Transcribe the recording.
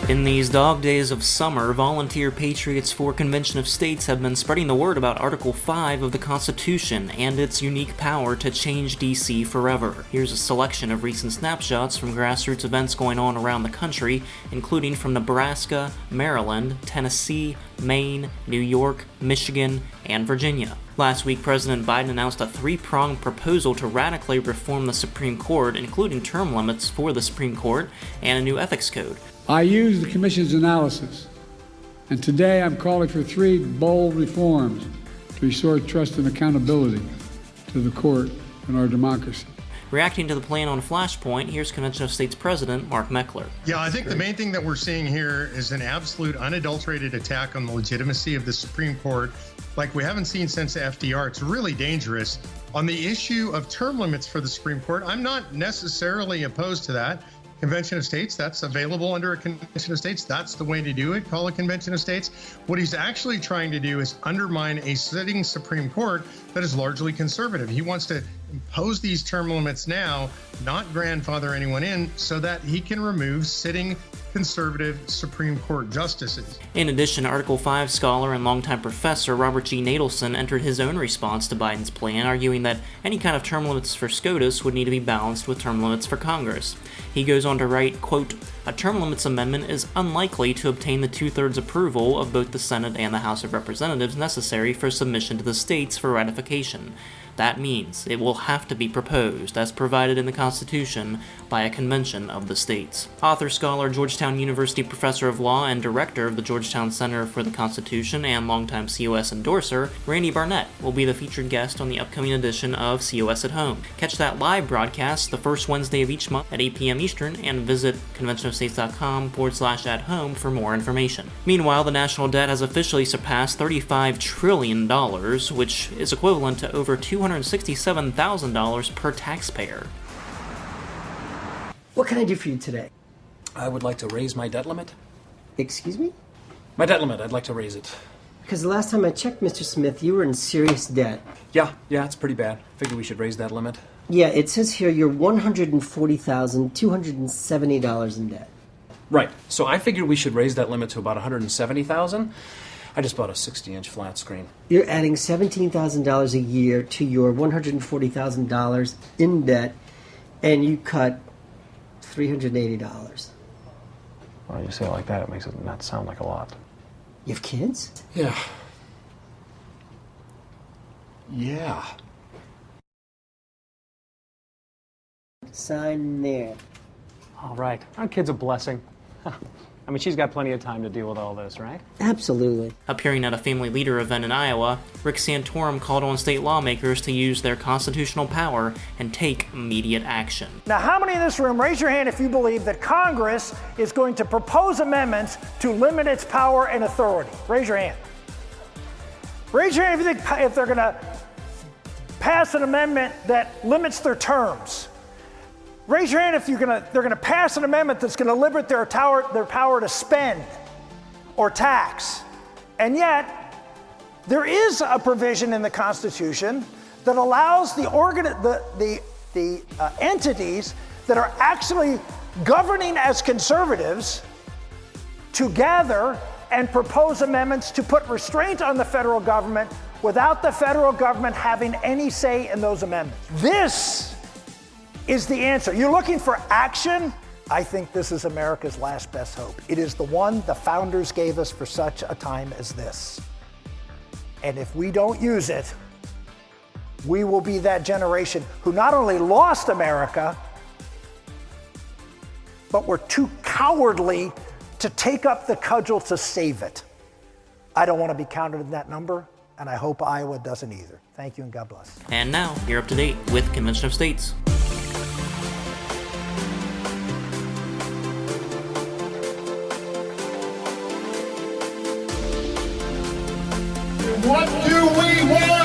In these dog days of summer, volunteer patriots for Convention of States have been spreading the word about Article 5 of the Constitution and its unique power to change D.C. forever. Here's a selection of recent snapshots from grassroots events going on around the country, including from Nebraska, Maryland, Tennessee, Maine, New York, Michigan, and Virginia. Last week, President Biden announced a three-pronged proposal to radically reform the Supreme Court, including term limits for the Supreme Court and a new ethics code. I used the Commission's analysis, and today I'm calling for three bold reforms to restore trust and accountability to the court and our democracy. Reacting to the plan on Flashpoint, here's Convention of States President Mark Meckler. Yeah, I think the main thing that we're seeing here is an absolute unadulterated attack on the legitimacy of the Supreme Court like we haven't seen since FDR. It's really dangerous. On the issue of term limits for the Supreme Court, I'm not necessarily opposed to that. Convention of States, that's available under a Convention of States. That's the way to do it, call a Convention of States. What he's actually trying to do is undermine a sitting Supreme Court that is largely conservative. He wants to impose these term limits now, not grandfather anyone in, so that he can remove sitting conservative Supreme Court justices. In addition, Article 5 scholar and longtime professor Robert G. Natelson entered his own response to Biden's plan, arguing that any kind of term limits for SCOTUS would need to be balanced with term limits for Congress. He goes on to write, quote, "A term limits amendment is unlikely to obtain the two-thirds approval of both the Senate and the House of Representatives necessary for submission to the states for ratification. That means it will have to be proposed, as provided in the Constitution, by a convention of the states." Author-scholar, Georgetown University professor of law and director of the Georgetown Center for the Constitution and longtime COS endorser, Randy Barnett, will be the featured guest on the upcoming edition of COS at Home. Catch that live broadcast the first Wednesday of each month at 8 p.m. Eastern and visit conventionofstates.com/at-home for more information. Meanwhile, the national debt has officially surpassed $35 trillion, which is equivalent to over $267,000 per taxpayer. What can I do for you today? I would like to raise my debt limit. Excuse me? My debt limit, I'd like to raise it. Because the last time I checked, Mr. Smith, you were in serious debt. Yeah, it's pretty bad. Figure we should raise that limit. Yeah, it says here you're $140,270 in debt. Right, so I figured we should raise that limit to about $170,000. I just bought a 60-inch flat screen. You're adding $17,000 a year to your $140,000 in debt, and you cut $380. Well, you say it like that, it makes it not sound like a lot. You have kids? Yeah. Sign there. All right. Aren't kids a blessing? I mean, she's got plenty of time to deal with all this, right? Absolutely. Appearing at a family leader event in Iowa, Rick Santorum called on state lawmakers to use their constitutional power and take immediate action. Now, how many in this room, raise your hand if you believe that Congress is going to propose amendments to limit its power and authority? Raise your hand. Raise your hand if they're going to pass an amendment that limits their terms. Raise your hand if they're going to pass an amendment that's going to limit their power to spend or tax. And yet, there is a provision in the Constitution that allows the entities that are actually governing as conservatives to gather and propose amendments to put restraint on the federal government without the federal government having any say in those amendments. This is the answer. You're looking for action? I think this is America's last best hope. It is the one the founders gave us for such a time as this. And if we don't use it, we will be that generation who not only lost America, but were too cowardly to take up the cudgel to save it. I don't want to be counted in that number, and I hope Iowa doesn't either. Thank you and God bless. And now, you're up to date with Convention of States. What do we want?